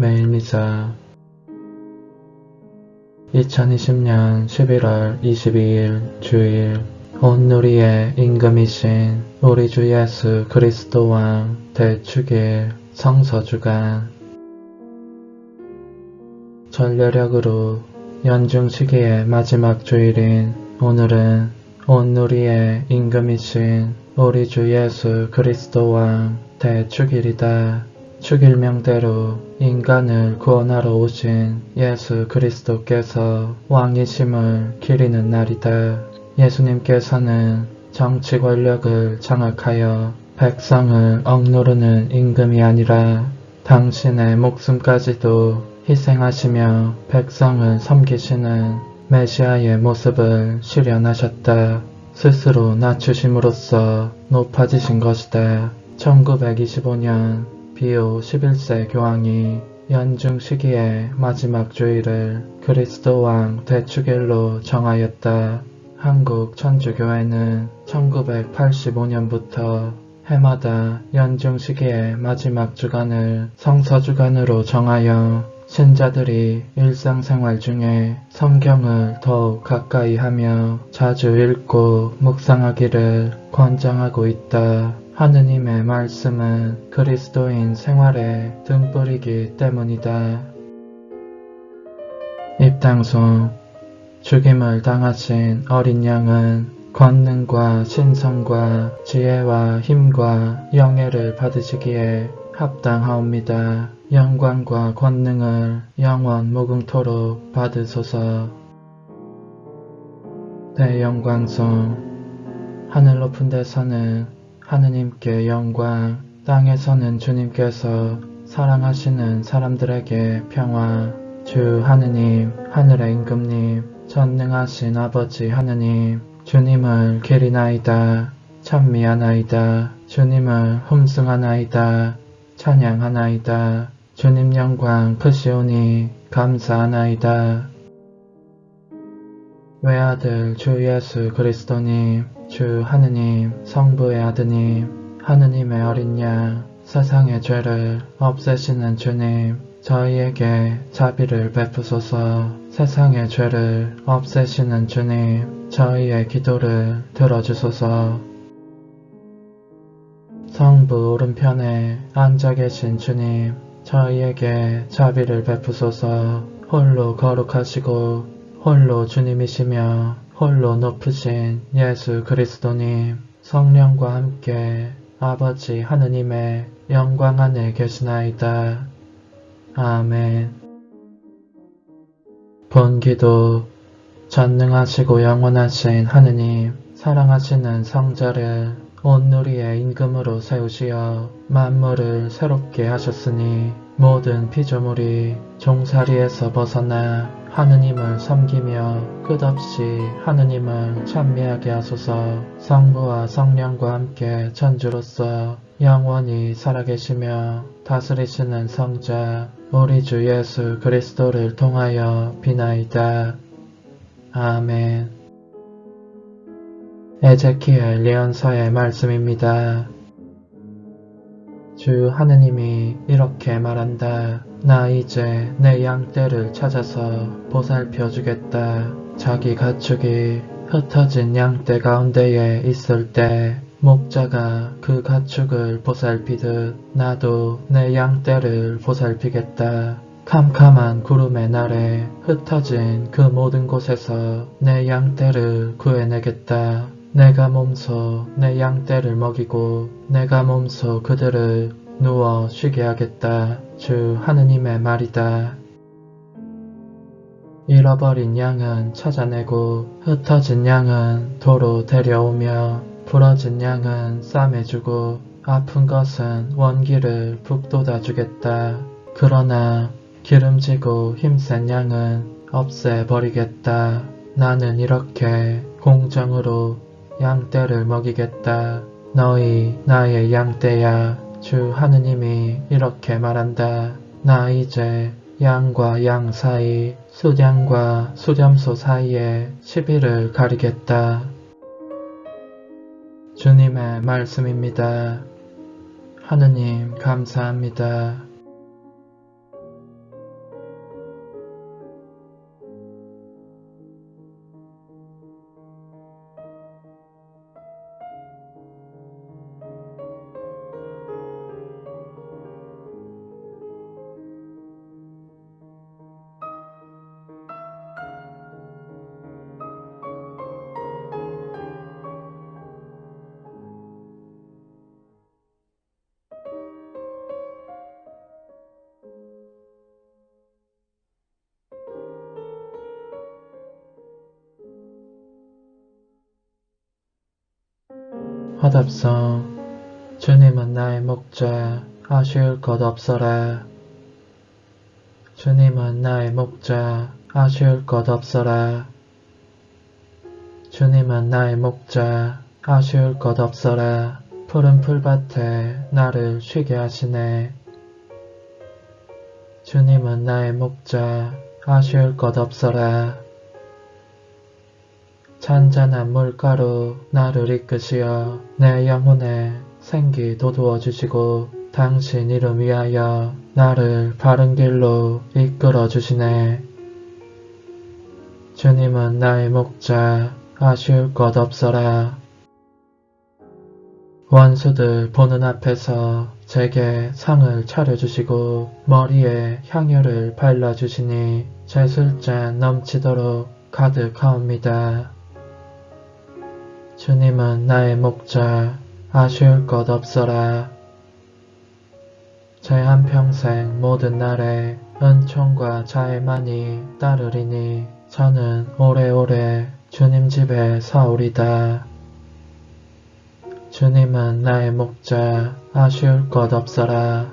매일 미사 2020년 11월 22일 주일 온누리의 임금이신 우리 주 예수 그리스도 왕 대축일 성서주간 전례력으로 연중 시기의 마지막 주일인 오늘은 온누리의 임금이신 우리 주 예수 그리스도 왕 대축일이다. 축일명대로 인간을 구원하러 오신 예수 그리스도께서 왕이심을 기리는 날이다. 예수님께서는 정치 권력을 장악하여 백성을 억누르는 임금이 아니라 당신의 목숨까지도 희생하시며 백성을 섬기시는 메시아의 모습을 실현하셨다. 스스로 낮추심으로써 높아지신 것이다. 1925년 비오 11세 교황이 연중 시기의 마지막 주일을 그리스도 왕 대축일로 정하였다. 한국 천주교회는 1985년부터 해마다 연중 시기의 마지막 주간을 성서주간으로 정하여 신자들이 일상생활 중에 성경을 더욱 가까이 하며 자주 읽고 묵상하기를 권장하고 있다. 하느님의 말씀은 그리스도인 생활에 등불이기 때문이다. 입당송 죽임을 당하신 어린 양은 권능과 신성과 지혜와 힘과 영예를 받으시기에 합당하옵니다. 영광과 권능을 영원 무궁토록 받으소서. 대영광송 하늘 높은 데서는 하느님께 영광, 땅에서는 주님께서 사랑하시는 사람들에게 평화. 주 하느님, 하늘의 임금님, 전능하신 아버지 하느님, 주님을 기리나이다. 찬미하나이다. 주님을 흠숭하나이다. 찬양하나이다. 주님 영광 크시오니 감사하나이다. 외아들 주 예수 그리스도님, 주 하느님, 성부의 아드님, 하느님의 어린 양, 세상의 죄를 없애시는 주님, 저희에게 자비를 베푸소서. 세상의 죄를 없애시는 주님, 저희의 기도를 들어주소서. 성부 오른편에 앉아 계신 주님, 저희에게 자비를 베푸소서. 홀로 거룩하시고 홀로 주님이시며 홀로 높으신 예수 그리스도님, 성령과 함께 아버지 하느님의 영광 안에 계시나이다. 아멘. 본기도 전능하시고 영원하신 하느님, 사랑하시는 성자를 온누리의 임금으로 세우시어 만물을 새롭게 하셨으니 모든 피조물이 종살이에서 벗어나 하느님을 섬기며 끝없이 하느님을 찬미하게 하소서. 성부와 성령과 함께 천주로서 영원히 살아계시며 다스리시는 성자 우리 주 예수 그리스도를 통하여 비나이다. 아멘. 에제키엘 예언서의 말씀입니다. 주 하느님이 이렇게 말한다. 나 이제 내 양떼를 찾아서 보살펴 주겠다. 자기 가축이 흩어진 양떼 가운데에 있을 때 목자가 그 가축을 보살피듯 나도 내 양떼를 보살피겠다. 캄캄한 구름의 날에 흩어진 그 모든 곳에서 내 양떼를 구해내겠다. 내가 몸소 내 양떼를 먹이고 내가 몸소 그들을 누워 쉬게 하겠다. 주 하느님의 말이다. 잃어버린 양은 찾아내고 흩어진 양은 도로 데려오며 부러진 양은 싸매주고 아픈 것은 원기를 북돋아 주겠다. 그러나 기름지고 힘센 양은 없애버리겠다. 나는 이렇게 공정으로 양떼를 먹이겠다. 너희 나의 양떼야. 주 하느님이 이렇게 말한다. 나 이제 양과 양 사이, 수량과 수렴소 사이에 시비를 가리겠다. 주님의 말씀입니다. 하느님 감사합니다. 화답성. 주님은 나의 목자, 아쉬울 것 없어라. 주님은 나의 목자, 아쉬울 것 없어라. 주님은 나의 목자, 아쉬울 것 없어라. 푸른 풀밭에 나를 쉬게 하시네. 주님은 나의 목자, 아쉬울 것 없어라. 잔잔한 물가로 나를 이끄시어 내 영혼에 생기 돋우어 주시고 당신 이름 위하여 나를 바른 길로 이끌어 주시네. 주님은 나의 목자, 아쉬울 것 없어라. 원수들 보는 앞에서 제게 상을 차려주시고 머리에 향유를 발라주시니 제 술잔 넘치도록 가득하옵니다. 주님은 나의 목자, 아쉬울 것 없어라. 제 한평생 모든 날에 은총과 자애만이 따르리니 저는 오래오래 주님 집에 사오리다. 주님은 나의 목자, 아쉬울 것 없어라.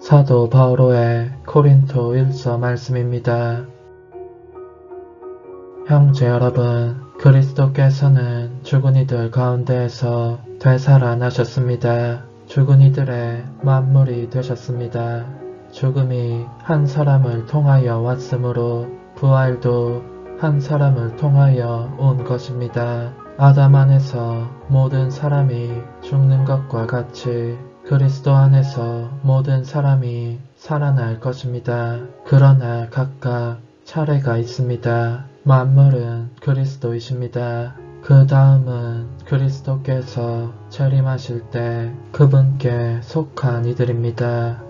사도 바오로의 코린토 1서 말씀입니다. 형제 여러분, 그리스도께서는 죽은 이들 가운데에서 되살아나셨습니다. 죽은 이들의 만물이 되셨습니다. 죽음이 한 사람을 통하여 왔으므로 부활도 한 사람을 통하여 온 것입니다. 아담 안에서 모든 사람이 죽는 것과 같이 그리스도 안에서 모든 사람이 살아날 것입니다. 그러나 각각 차례가 있습니다. 만물은 그리스도이십니다. 그 다음은 그리스도께서 재림하실 때 그분께 속한 이들입니다.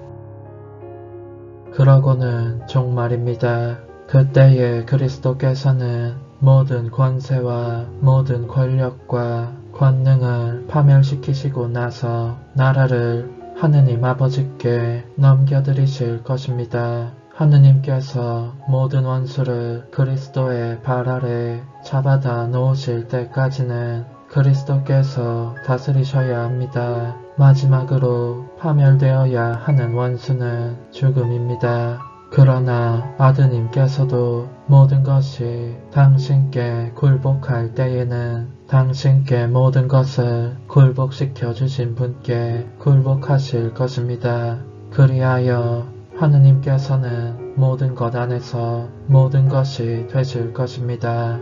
그러고는 종말입니다. 그때에 그리스도께서는 모든 권세와 모든 권력과 권능을 파멸시키시고 나서 나라를 하느님 아버지께 넘겨드리실 것입니다. 하느님께서 모든 원수를 그리스도의 발 아래 잡아다 놓으실 때까지는 그리스도께서 다스리셔야 합니다. 마지막으로 파멸되어야 하는 원수는 죽음입니다. 그러나 아드님께서도 모든 것이 당신께 굴복할 때에는 당신께 모든 것을 굴복시켜 주신 분께 굴복하실 것입니다. 그리하여 하느님께서는 모든 것 안에서 모든 것이 되실 것입니다.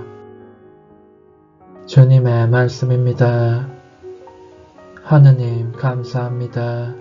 주님의 말씀입니다. 하느님 감사합니다.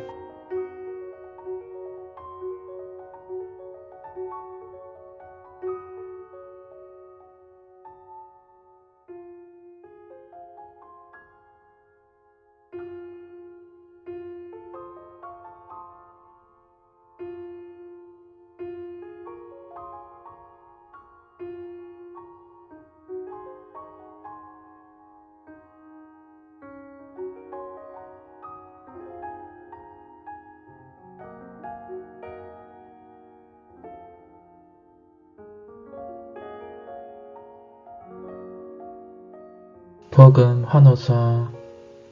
복음 환호성.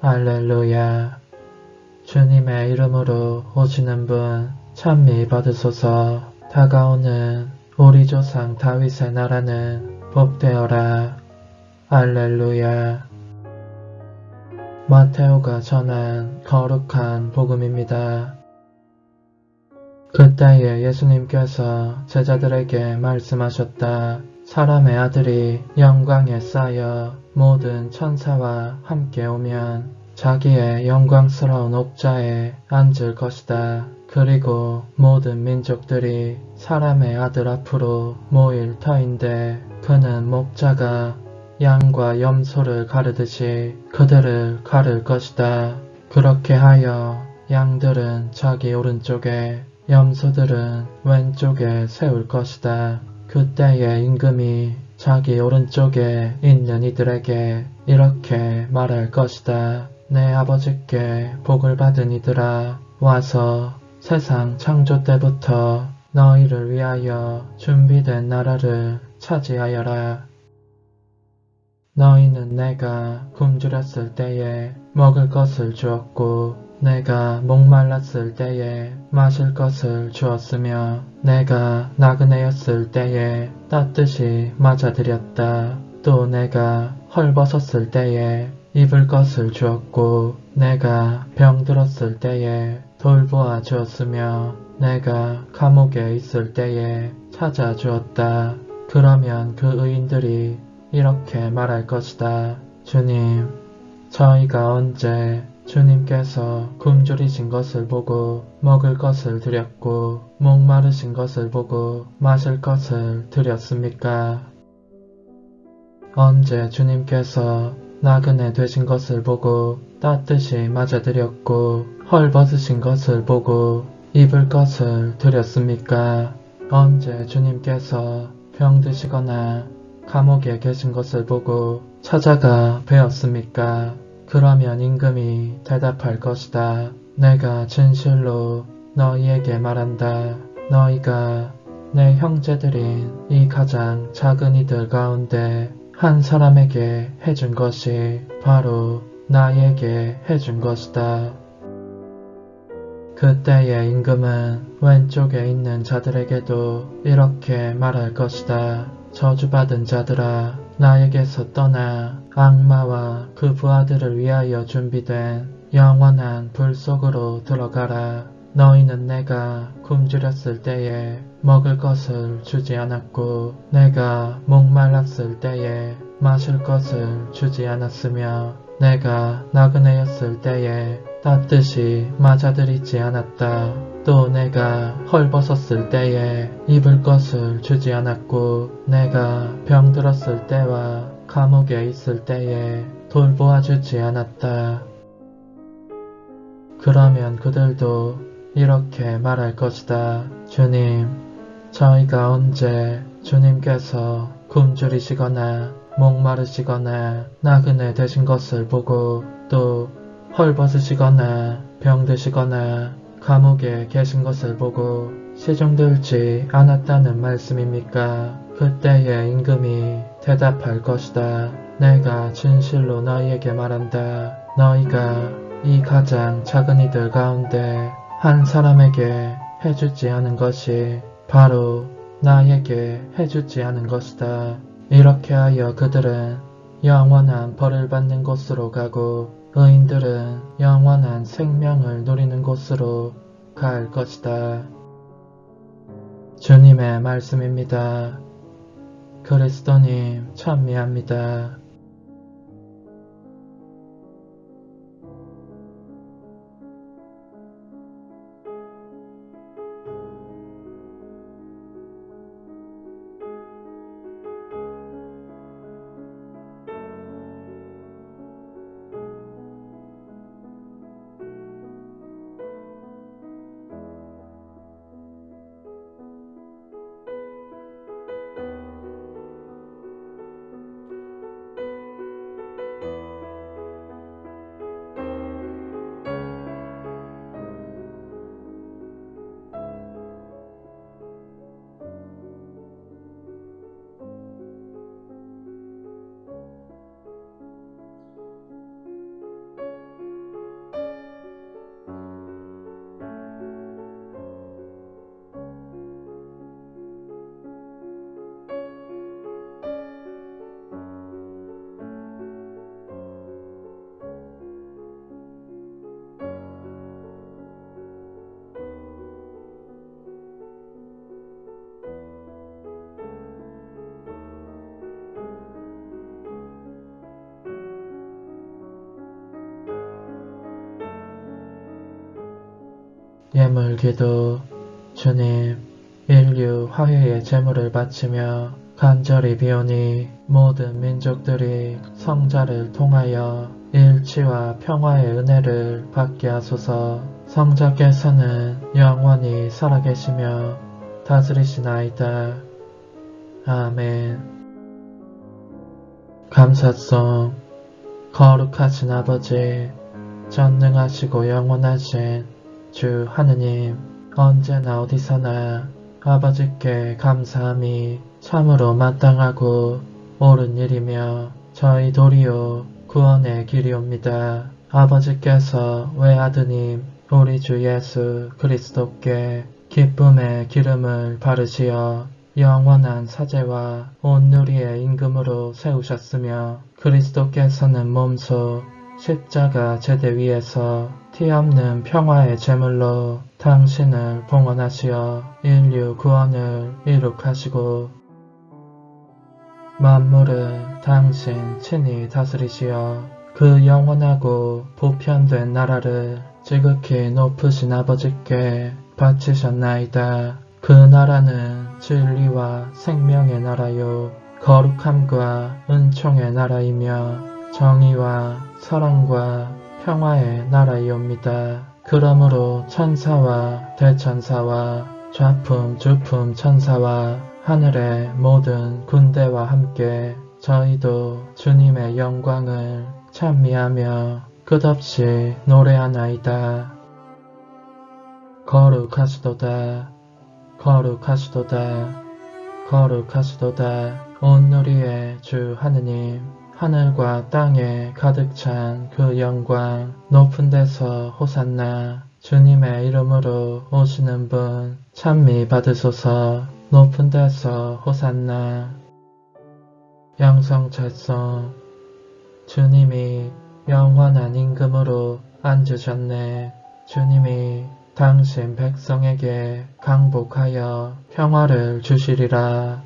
할렐루야. 주님의 이름으로 오시는 분 찬미 받으소서. 다가오는 우리 조상 다윗의 나라는 복되어라. 할렐루야. 마테오가 전한 거룩한 복음입니다. 그때에 예수님께서 제자들에게 말씀하셨다. 사람의 아들이 영광에 쌓여 모든 천사와 함께 오면 자기의 영광스러운 옥좌에 앉을 것이다. 그리고 모든 민족들이 사람의 아들 앞으로 모일 터인데 그는 목자가 양과 염소를 가르듯이 그들을 가를 것이다. 그렇게 하여 양들은 자기 오른쪽에 염소들은 왼쪽에 세울 것이다. 그때의 임금이 자기 오른쪽에 있는 이들에게 이렇게 말할 것이다. 내 아버지께 복을 받은 이들아, 와서 세상 창조 때부터 너희를 위하여 준비된 나라를 차지하여라. 너희는 내가 굶주렸을 때에 먹을 것을 주었고 내가 목말랐을 때에 마실 것을 주었으며 내가 나그네였을 때에 따뜻이 맞아들였다. 또 내가 헐벗었을 때에 입을 것을 주었고 내가 병들었을 때에 돌보아 주었으며 내가 감옥에 있을 때에 찾아주었다. 그러면 그 의인들이 이렇게 말할 것이다. 주님, 저희가 언제 주님께서 굶주리신 것을 보고 먹을 것을 드렸고 목마르신 것을 보고 마실 것을 드렸습니까? 언제 주님께서 나그네 되신 것을 보고 따뜻이 맞아드렸고 헐벗으신 것을 보고 입을 것을 드렸습니까? 언제 주님께서 병드시거나 감옥에 계신 것을 보고 찾아가 뵈었습니까? 그러면 임금이 대답할 것이다. 내가 진실로 너희에게 말한다. 너희가 내 형제들인 이 가장 작은 이들 가운데 한 사람에게 해준 것이 바로 나에게 해준 것이다. 그때의 임금은 왼쪽에 있는 자들에게도 이렇게 말할 것이다. 저주받은 자들아, 나에게서 떠나 악마와 그 부하들을 위하여 준비된 영원한 불 속으로 들어가라. 너희는 내가 굶주렸을 때에 먹을 것을 주지 않았고 내가 목말랐을 때에 마실 것을 주지 않았으며 내가 나그네였을 때에 따뜻이 맞아들이지 않았다. 또 내가 헐벗었을 때에 입을 것을 주지 않았고 내가 병들었을 때와 감옥에 있을 때에 돌보아 주지 않았다. 그러면 그들도 이렇게 말할 것이다. 주님, 저희가 언제 주님께서 굶주리시거나 목마르시거나 나그네 되신 것을 보고 또 헐벗으시거나 병드시거나 감옥에 계신 것을 보고 시중들지 않았다는 말씀입니까? 그때의 임금이 대답할 것이다. 내가 진실로 너희에게 말한다. 너희가 이 가장 작은 이들 가운데 한 사람에게 해주지 않은 것이 바로 나에게 해주지 않은 것이다. 이렇게 하여 그들은 영원한 벌을 받는 곳으로 가고 의인들은 영원한 생명을 누리는 곳으로 갈 것이다. 주님의 말씀입니다. 그리스도님 찬미합니다. 예물기도. 주님, 인류 화해의 제물을 바치며 간절히 비오니 모든 민족들이 성자를 통하여 일치와 평화의 은혜를 받게 하소서. 성자께서는 영원히 살아계시며 다스리시나이다. 아멘. 감사송. 거룩하신 아버지, 전능하시고 영원하신 주 하느님, 언제나 어디서나 아버지께 감사함이 참으로 마땅하고 옳은 일이며 저희 도리어 구원의 길이옵니다. 아버지께서 외아드님 우리 주 예수 그리스도께 기쁨의 기름을 바르시어 영원한 사제와 온누리의 임금으로 세우셨으며 그리스도께서는 몸소 십자가 제대 위에서 티없는 평화의 제물로 당신을 봉헌하시어 인류 구원을 이룩하시고 만물을 당신 친히 다스리시어 그 영원하고 보편된 나라를 지극히 높으신 아버지께 바치셨나이다. 그 나라는 진리와 생명의 나라요 거룩함과 은총의 나라이며 정의와 사랑과 평화의 나라이옵니다. 그러므로 천사와 대천사와 좌품 주품 천사와 하늘의 모든 군대와 함께 저희도 주님의 영광을 찬미하며 끝없이 노래하나이다. 거룩하시도다. 거룩하시도다. 거룩하시도다. 온누리의 주 하느님, 하늘과 땅에 가득 찬 그 영광, 높은 데서 호산나. 주님의 이름으로 오시는 분 찬미 받으소서. 높은 데서 호산나. 영성찰송. 주님이 영원한 임금으로 앉으셨네. 주님이 당신 백성에게 강복하여 평화를 주시리라.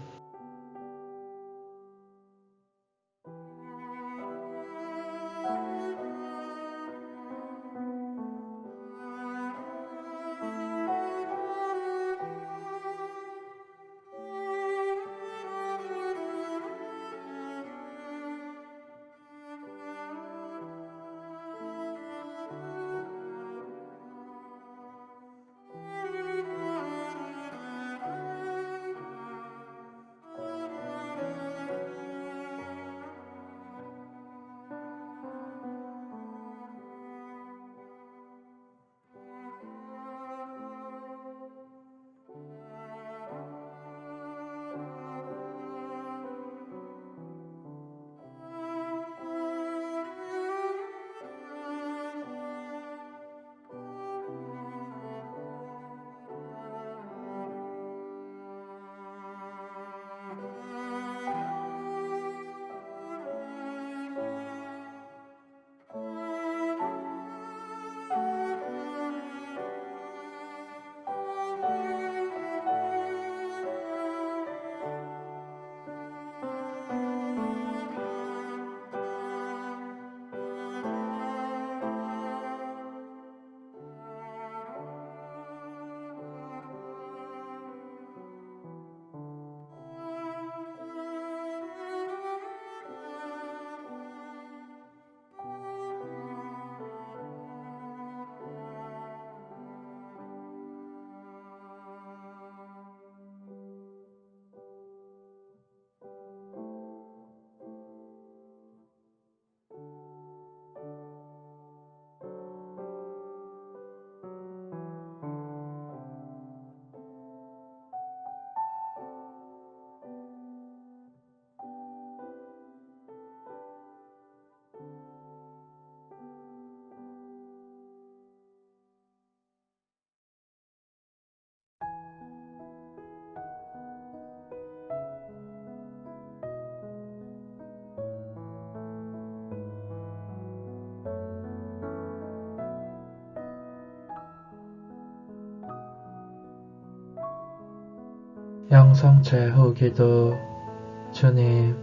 영성체 후기도. 주님,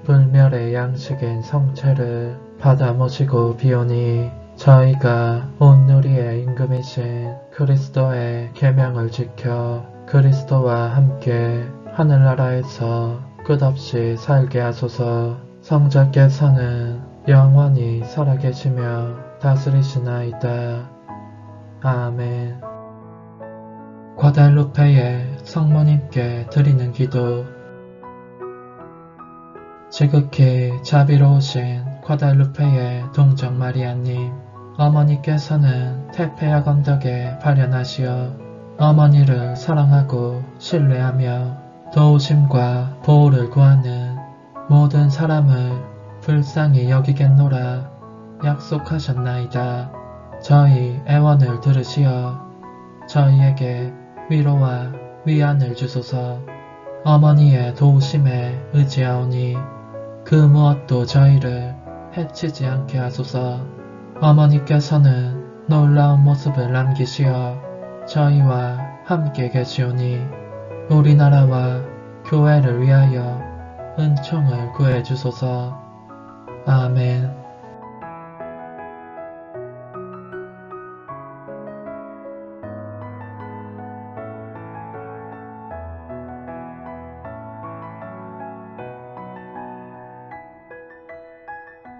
불멸의 양식인 성체를 받아 모시고 비오니 저희가 온누리의 임금이신 그리스도의 계명을 지켜 그리스도와 함께 하늘나라에서 끝없이 살게 하소서. 성자께서는 영원히 살아계시며 다스리시나이다. 아멘. 과달루페의 성모님께 드리는 기도. 지극히 자비로우신 과달루페의 동정 마리아님, 어머니께서는 테페약 언덕에 발현하시어 어머니를 사랑하고 신뢰하며 도우심과 보호를 구하는 모든 사람을 불쌍히 여기겠노라 약속하셨나이다. 저희 애원을 들으시어 저희에게 위로와 위안을 주소서. 어머니의 도우심에 의지하오니 그 무엇도 저희를 해치지 않게 하소서. 어머니께서는 놀라운 모습을 남기시어 저희와 함께 계시오니 우리나라와 교회를 위하여 은총을 구해 주소서. 아멘.